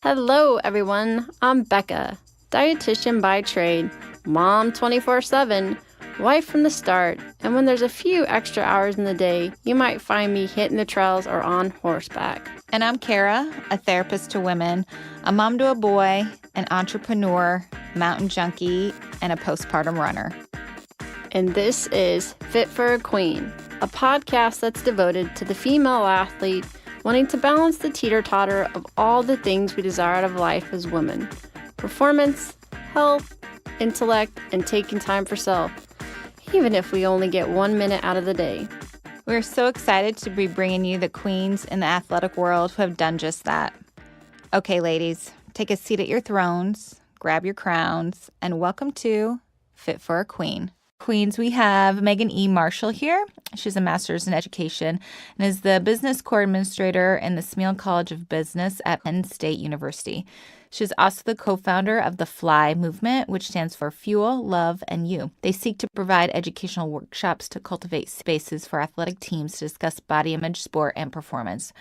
Hello, everyone. I'm Becca, dietitian by trade, mom 24/7, wife from the start, and when there's a few extra hours in the day, you might find me hitting the trails or on horseback. And I'm Kara, a therapist to women, a mom to a boy, an entrepreneur, mountain junkie, and a postpartum runner. And this is Fit for a Queen, a podcast that's devoted to the female athlete wanting to balance the teeter-totter of all the things we desire out of life as women: performance, health, intellect, and taking time for self, even if we only get 1 minute out of the day. We're so excited to be bringing you the queens in the athletic world who have done just that. Okay, ladies, take a seat at your thrones, grab your crowns, and welcome to Fit for a Queen. Queens, we have Megan E. Marshall here. She's a master's in education and is the business core administrator in the Smeal College of Business at Penn State University. She's also the co-founder of the F.L.Y Movement, which stands for Fuel, Love, and You. They seek to provide educational workshops to cultivate spaces for athletic teams to discuss body image, sport, and performance.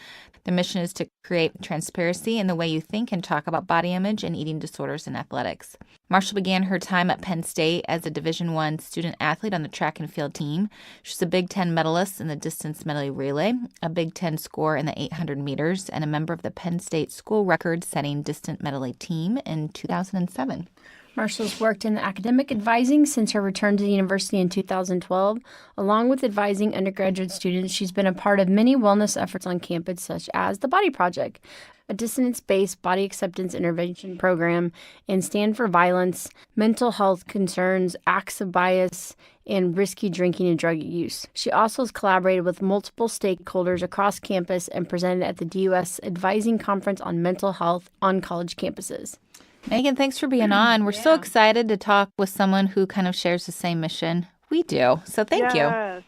The mission is to create transparency in the way you think and talk about body image and eating disorders in athletics. Marshall began her time at Penn State as a Division I student athlete on the track and field team. She's a Big Ten medalist in the distance medley relay, a Big Ten scorer in the 800 meters, and a member of the Penn State school record-setting distant medley team in 2007. Marshall's worked in academic advising since her return to the university in 2012. Along with advising undergraduate students, she's been a part of many wellness efforts on campus, such as the Body Project, a dissonance-based body acceptance intervention program, and Stand for Violence, mental health concerns, acts of bias, and risky drinking and drug use. She also has collaborated with multiple stakeholders across campus and presented at the DUS Advising Conference on Mental Health on college campuses. Megan, thanks for being on. We're so excited to talk with someone who kind of shares the same mission we do. So thank you. Yes.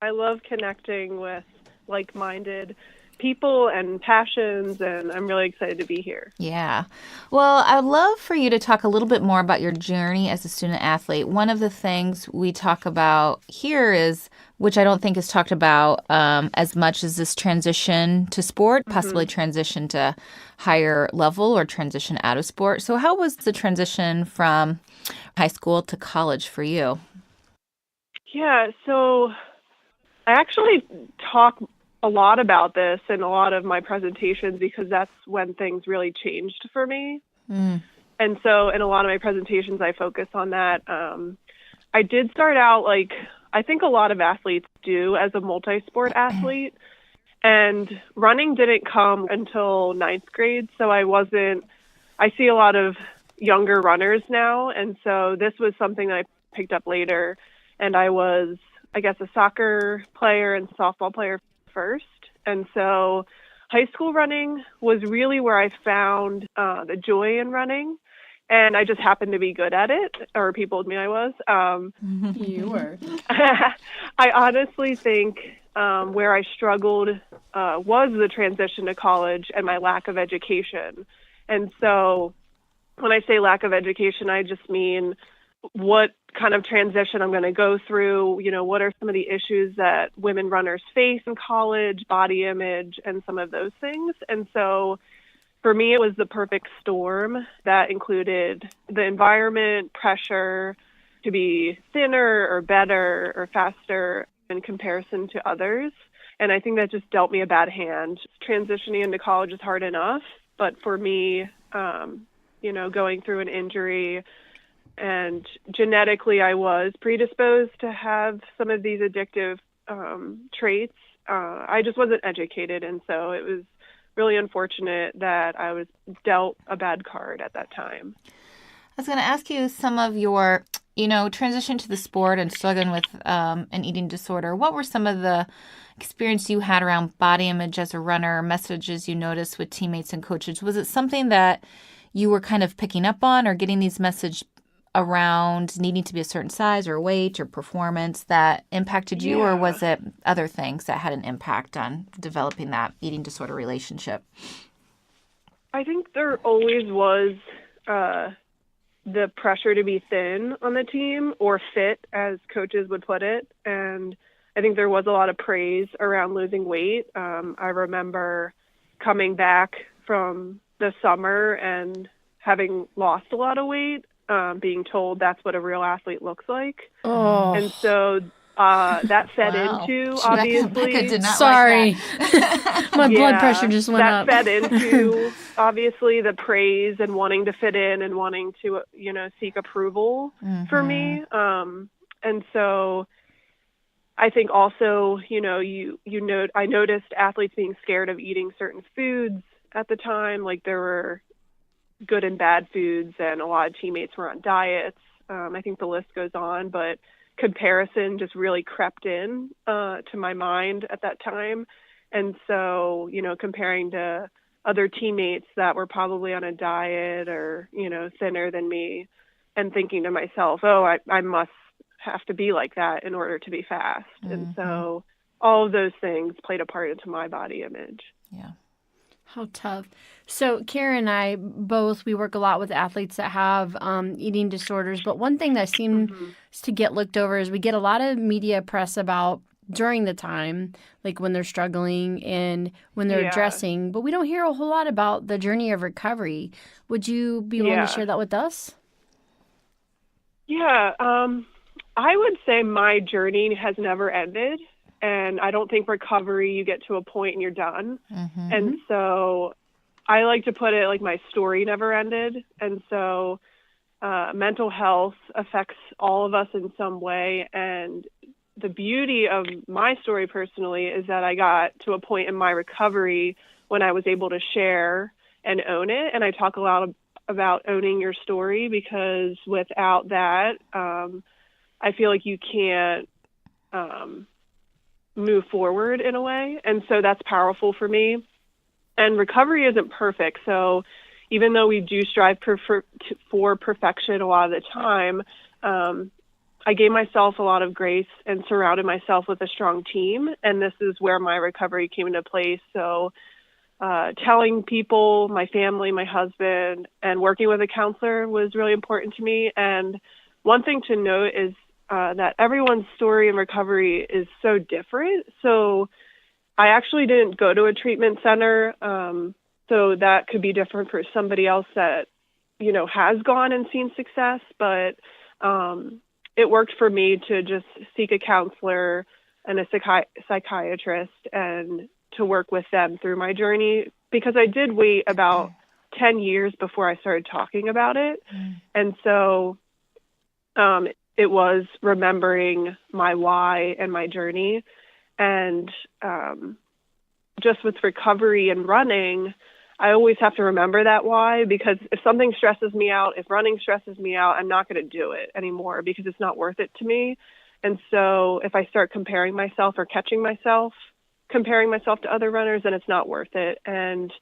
I love connecting with like-minded people and passions, and I'm really excited to be here. Yeah. Well, I'd love for you to talk a little bit more about your journey as a student athlete. One of the things we talk about here is, which I don't think is talked about as much, as this transition to sport, possibly transition to higher level or transition out of sport. So how was the transition from high school to college for you? Yeah, so I actually talk a lot about this in a lot of my presentations because that's when things really changed for me. And so in a lot of my presentations, I focus on that. I did start out like I think a lot of athletes do as a multi-sport athlete, and running didn't come until 9th grade. So I see a lot of younger runners now. And so this was something that I picked up later. And I was, I guess, a soccer player and softball player first. And so high school running was really where I found the joy in running. And I just happened to be good at it, or people told me I was. You were. I honestly think where I struggled was the transition to college and my lack of education. And so when I say lack of education, I just mean what kind of transition I'm going to go through, what are some of the issues that women runners face in college, body image, and some of those things. And so for me, it was the perfect storm that included the environment, pressure to be thinner or better or faster in comparison to others. And I think that just dealt me a bad hand. Transitioning into college is hard enough, but for me, going through an injury, and genetically I was predisposed to have some of these addictive traits. I just wasn't educated, and so it was really unfortunate that I was dealt a bad card at that time. I was going to ask you some of your, transition to the sport and struggling with an eating disorder. What were some of the experience you had around body image as a runner, messages you noticed with teammates and coaches? Was it something that you were kind of picking up on, or getting these messages around needing to be a certain size or weight or performance that impacted you, or was it other things that had an impact on developing that eating disorder relationship? I think there always was the pressure to be thin on the team, or fit, as coaches would put it. And I think there was a lot of praise around losing weight. I remember coming back from the summer and having lost a lot of weight, being told that's what a real athlete looks like. Oh, And so that fed Wow. into, Becca obviously. did not sorry. like that. My blood pressure just went that up. fed into, obviously, the praise and wanting to fit in and wanting to, seek approval for me. And so I think also, I noticed athletes being scared of eating certain foods at the time. Like there were good and bad foods, and a lot of teammates were on diets. I think the list goes on, but comparison just really crept in to my mind at that time. And so, comparing to other teammates that were probably on a diet or, thinner than me, and thinking to myself, oh, I must have to be like that in order to be fast. And so all of those things played a part into my body image. Yeah. How tough. So Karen and I both, we work a lot with athletes that have eating disorders. But one thing that seems to get looked over is we get a lot of media press about during the time, like when they're struggling and when they're addressing, but we don't hear a whole lot about the journey of recovery. Would you be willing to share that with us? Yeah. I would say my journey has never ended. And I don't think recovery, you get to a point and you're done. And so I like to put it like my story never ended. And so mental health affects all of us in some way. And the beauty of my story personally is that I got to a point in my recovery when I was able to share and own it. And I talk a lot about owning your story, because without that, I feel like you can't move forward in a way. And so that's powerful for me. And recovery isn't perfect. So even though we do strive for perfection a lot of the time, I gave myself a lot of grace and surrounded myself with a strong team. And this is where my recovery came into place. So telling people, my family, my husband, and working with a counselor was really important to me. And one thing to note is that everyone's story in recovery is so different. So I actually didn't go to a treatment center. So that could be different for somebody else that, has gone and seen success. But it worked for me to just seek a counselor and a psychiatrist and to work with them through my journey, because I did wait about 10 years before I started talking about it. And so it was remembering my why and my journey. And just with recovery and running, I always have to remember that why, because if something stresses me out, if running stresses me out, I'm not going to do it anymore because it's not worth it to me. And so if I start comparing myself or catching myself comparing myself to other runners, then it's not worth it. And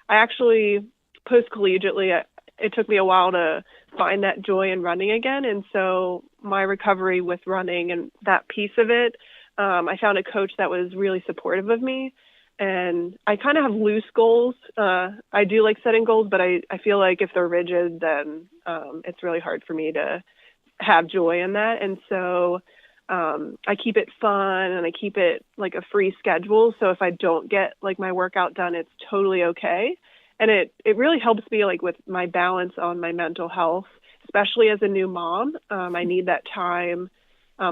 I actually, post-collegiately, it took me a while to find that joy in running again. And so my recovery with running and that piece of it, I found a coach that was really supportive of me. And I kind of have loose goals. I do like setting goals, but I feel like if they're rigid, then it's really hard for me to have joy in that. And so I keep it fun and I keep it like a free schedule. So if I don't get like my workout done, it's totally okay. And it really helps me like with my balance on my mental health, especially as a new mom. I need that time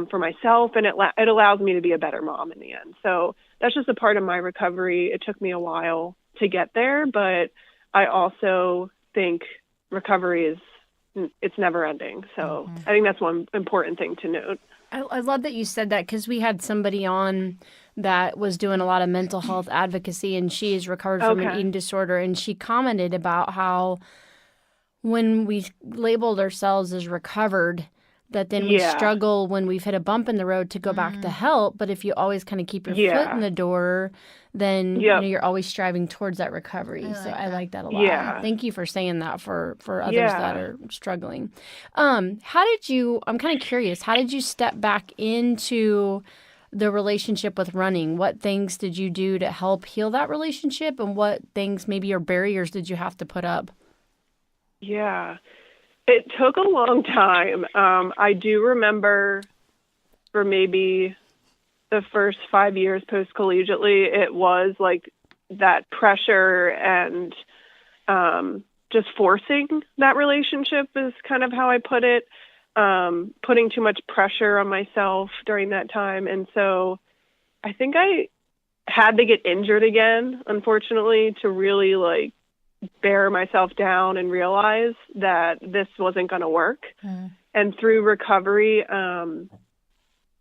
for myself, and it allows me to be a better mom in the end. So that's just a part of my recovery. It took me a while to get there, but I also think recovery it's never ending. So I think that's one important thing to note. I love that you said that, because we had somebody on that was doing a lot of mental health advocacy, and she is recovered from an eating disorder. And she commented about how when we labeled ourselves as recovered, that then we struggle when we've hit a bump in the road to go back to help. But if you always kind of keep your foot in the door, then you're always striving towards that recovery. I like that a lot. Yeah. Thank you for saying that for others that are struggling. I'm kind of curious, how did you step back into the relationship with running? What things did you do to help heal that relationship, and what things, maybe, or barriers, did you have to put up? Yeah. It took a long time. I do remember for maybe the first 5 years post-collegiately, it was like that pressure and just forcing that relationship is kind of how I put it, putting too much pressure on myself during that time. And so I think I had to get injured again, unfortunately, to really like bear myself down and realize that this wasn't going to work. And through recovery, I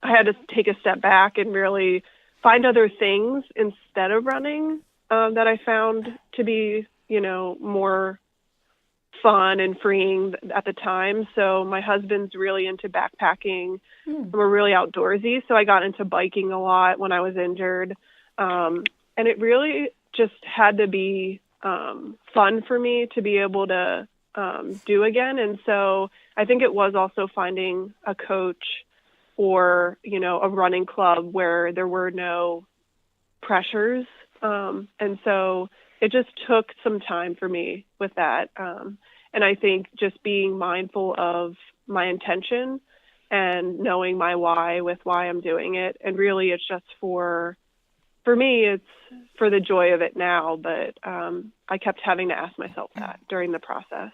had to take a step back and really find other things instead of running that I found to be, more fun and freeing at the time. So my husband's really into backpacking. And we're really outdoorsy. So I got into biking a lot when I was injured. And it really just had to be fun for me to be able to do again. And so I think it was also finding a coach or, a running club where there were no pressures. And so it just took some time for me with that. And I think just being mindful of my intention and knowing my why with why I'm doing it. And really it's just for me, it's for the joy of it now. But I kept having to ask myself that during the process.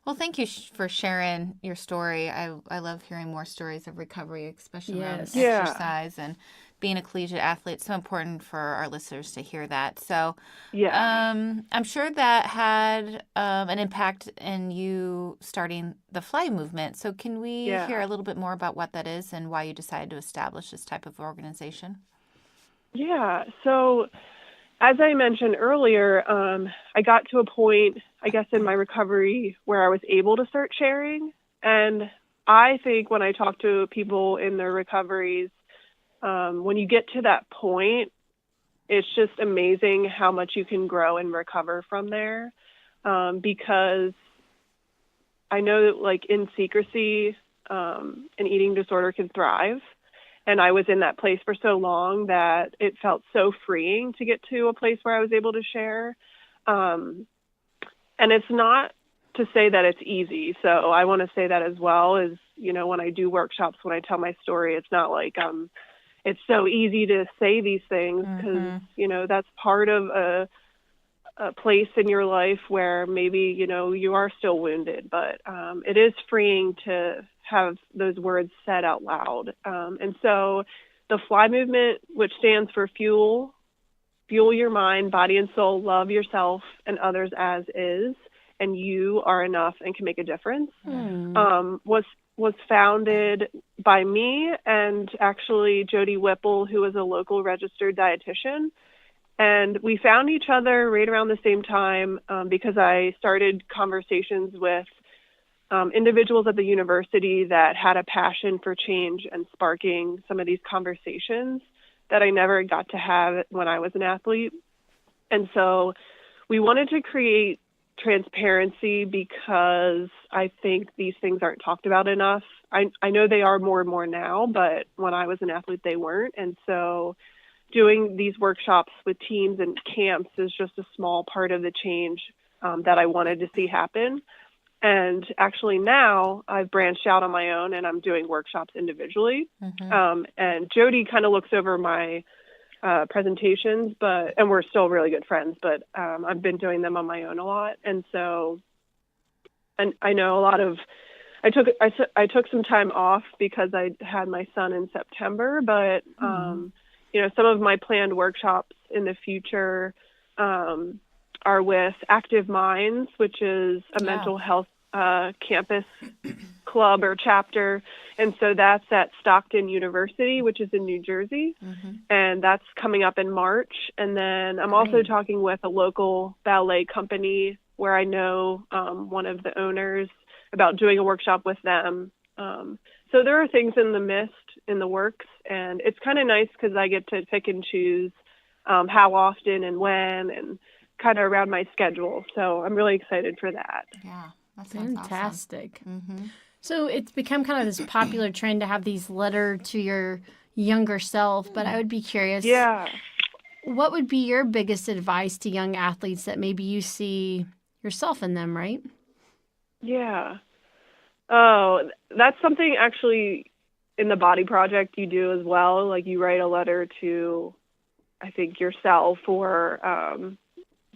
Well, thank you for sharing your story. I love hearing more stories of recovery, especially around exercise and being a collegiate athlete. It's so important for our listeners to hear that. So I'm sure that had an impact in you starting the F.L.Y Movement. So can we hear a little bit more about what that is and why you decided to establish this type of organization? Yeah. So as I mentioned earlier, I got to a point, I guess, in my recovery where I was able to start sharing. And I think when I talk to people in their recoveries, when you get to that point, it's just amazing how much you can grow and recover from there. Because I know that like in secrecy, an eating disorder can thrive. And I was in that place for so long that it felt so freeing to get to a place where I was able to share. And it's not to say that it's easy. So I want to say that as well is, when I do workshops, when I tell my story, it's not like it's so easy to say these things because, that's part of a place in your life where maybe, you are still wounded, but it is freeing to have those words said out loud. And so the F.L.Y Movement, which stands for fuel your mind, body and soul, love yourself and others as is, and you are enough and can make a difference, was founded by me and actually Jody Whipple, who is a local registered dietitian. And we found each other right around the same time because I started conversations with individuals at the university that had a passion for change and sparking some of these conversations that I never got to have when I was an athlete. And so we wanted to create transparency because I think these things aren't talked about enough. I know they are more and more now, but when I was an athlete, they weren't. And so doing these workshops with teams and camps is just a small part of the change that I wanted to see happen. And actually now I've branched out on my own and I'm doing workshops individually. And Jody kind of looks over my presentations, and we're still really good friends, but I've been doing them on my own a lot. And so, and I know a lot of, I took some time off because I had my son in September, but some of my planned workshops in the future are with Active Minds, which is a mental health campus club or chapter. And so that's at Stockton University, which is in New Jersey. And that's coming up in March. And then I'm also talking with a local ballet company where I know one of the owners about doing a workshop with them. So there are things in the works, and it's kind of nice because I get to pick and choose how often and when and kind of around my schedule. So I'm really excited for that. Yeah, that sounds fantastic. Awesome. So it's become kind of this popular trend to have these letter to your younger self, but I would be curious. Yeah. What would be your biggest advice to young athletes that maybe you see yourself in them, right? Yeah. Oh, that's something actually in the Body Project you do as well. Like you write a letter to, I think, yourself or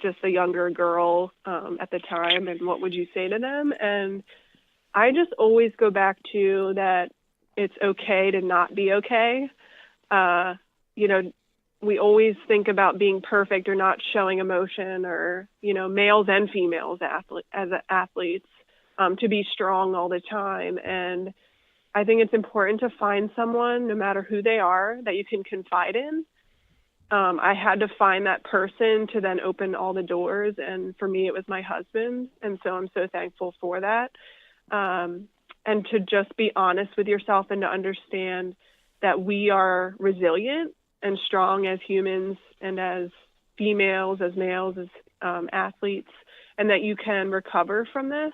just a younger girl at the time, and what would you say to them? And I just always go back to that it's okay to not be okay. You know, we always think about being perfect or not showing emotion, or, you know, males and females as athletes, to be strong all the time. And I think it's important to find someone, no matter who they are, that you can confide in. I had to find that person to then open all the doors. And for me, it was my husband. And so I'm so thankful for that. And to just be honest with yourself and to understand that we are resilient and strong as humans and as females, as males, as athletes, and that you can recover from this.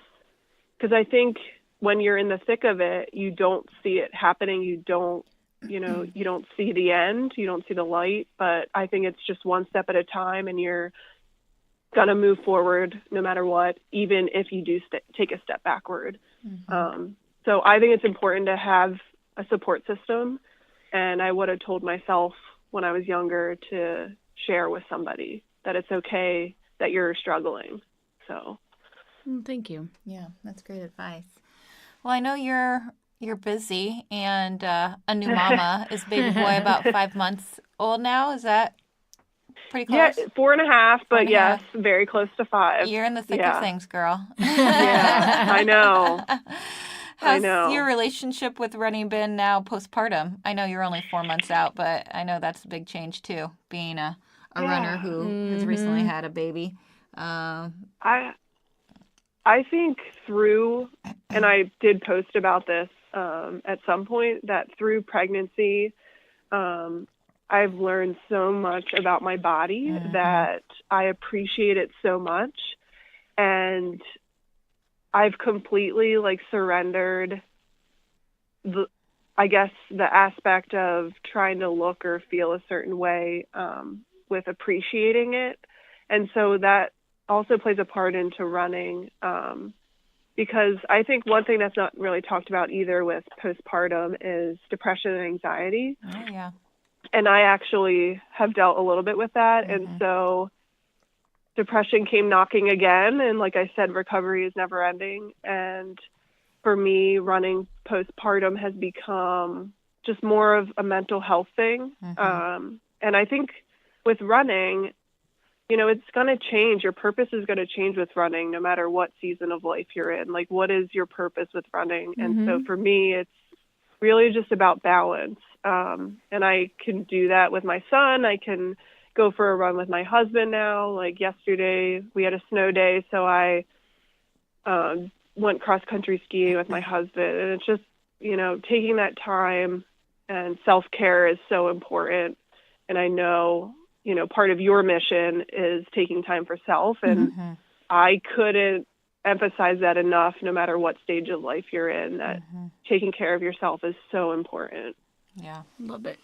Because I think when you're in the thick of it, you don't see it happening. You don't see the end. You don't see the light. But I think it's just one step at a time, and you're going to move forward no matter what, even if you do take a step backward. Mm-hmm. So I think it's important to have a support system. And I would have told myself when I was younger to share with somebody that it's okay that you're struggling. So, thank you. Yeah, that's great advice. Well, I know you're busy, and a new mama. Is baby boy about 5 months old now? Is that pretty close? Yeah, 4.5, but yes, very close to 5. You're in the thick of things, girl. Yeah, I know. How's your relationship with running been now postpartum? I know you're only 4 months out, but I know that's a big change too, being a runner who has recently had a baby. I think through, and I did post about this at some point, that through pregnancy, I've learned so much about my body that I appreciate it so much. And I've completely surrendered the aspect of trying to look or feel a certain way with appreciating it. And so that also plays a part into running, because I think one thing that's not really talked about either with postpartum is depression and anxiety. Oh, yeah. And I actually have dealt a little bit with that. And so depression came knocking again. And like I said, recovery is never ending. And for me, running postpartum has become just more of a mental health thing. And I think with running, it's going to change. Your purpose is going to change with running, no matter what season of life you're in. Like, what is your purpose with running? And so for me, it's really just about balance. And I can do that with my son. I can go for a run with my husband now. Like yesterday, we had a snow day, so I went cross-country skiing with my husband. And it's just, taking that time, and self-care is so important. And I know, part of your mission is taking time for self. And I couldn't emphasize that enough, no matter what stage of life you're in, that taking care of yourself is so important. Yeah. Love it.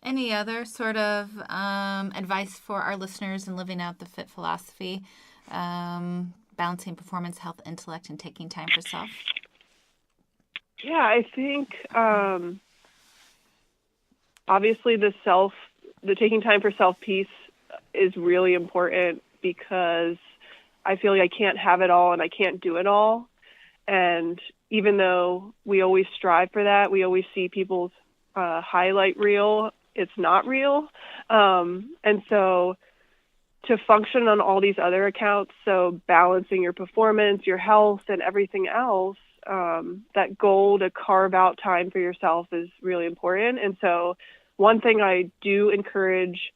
Any other sort of advice for our listeners in living out the FIT philosophy, balancing performance, health, intellect, and taking time for self? Yeah, I think obviously the taking time for self piece is really important, because I feel like I can't have it all and I can't do it all. And even though we always strive for that, we always see people's highlight reel, it's not real. And so to function on all these other accounts, so balancing your performance, your health, and everything else, that goal to carve out time for yourself is really important. And so one thing I do encourage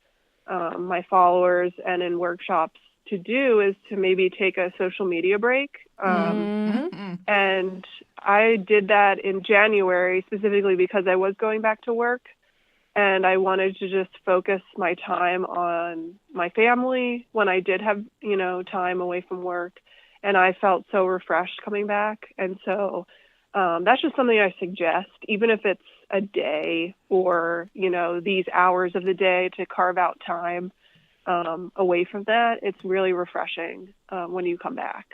my followers and in workshops to do is to maybe take a social media break. And I did that in January specifically because I was going back to work, and I wanted to just focus my time on my family when I did have, time away from work. And I felt so refreshed coming back. And so that's just something I suggest, even if it's a day or, these hours of the day, to carve out time away from that. It's really refreshing when you come back.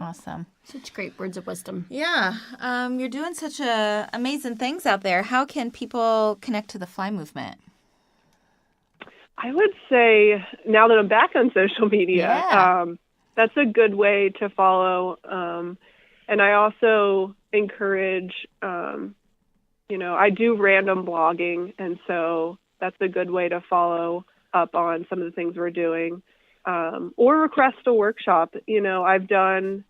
Awesome. Such great words of wisdom. Yeah. You're doing such amazing things out there. How can people connect to the F.L.Y Movement? I would say now that I'm back on social media, that's a good way to follow. And I also encourage, I do random blogging, and so that's a good way to follow up on some of the things we're doing, or request a workshop. I've done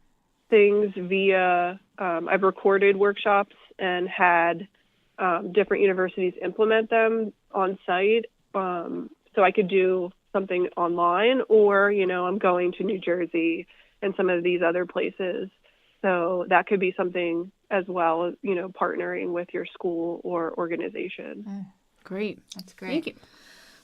things via, I've recorded workshops and had different universities implement them on site. So I could do something online, or, I'm going to New Jersey and some of these other places. So that could be something as well, partnering with your school or organization. Great. That's great. Thank you.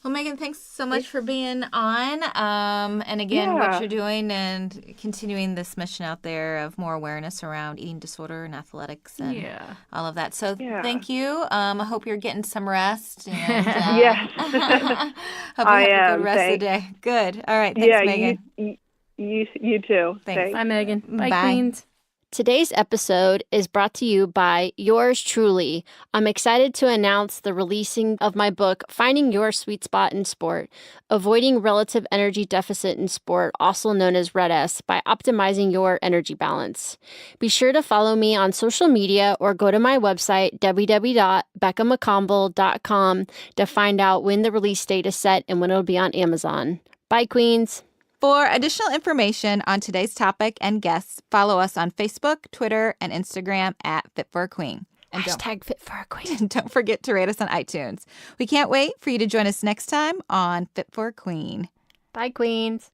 Well, Megan, thanks so much for being on. And again, what you're doing and continuing this mission out there of more awareness around eating disorder and athletics and all of that. So thank you. I hope you're getting some rest. And, yes. hope you have a good rest of the day. Good. All right. Thanks, Megan. You too. Thanks. Bye, Megan. Bye, Bye. Queens. Today's episode is brought to you by yours truly. I'm excited to announce the releasing of my book, Finding Your Sweet Spot in Sport, Avoiding Relative Energy Deficit in Sport, also known as RED-S, by optimizing your energy balance. Be sure to follow me on social media or go to my website, www.beccamccombel.com, to find out when the release date is set and when it'll be on Amazon. Bye, Queens. For additional information on today's topic and guests, follow us on Facebook, Twitter, and Instagram at Fit for a Queen. And Hashtag Fit for a Queen. And don't forget to rate us on iTunes. We can't wait for you to join us next time on Fit for a Queen. Bye, Queens.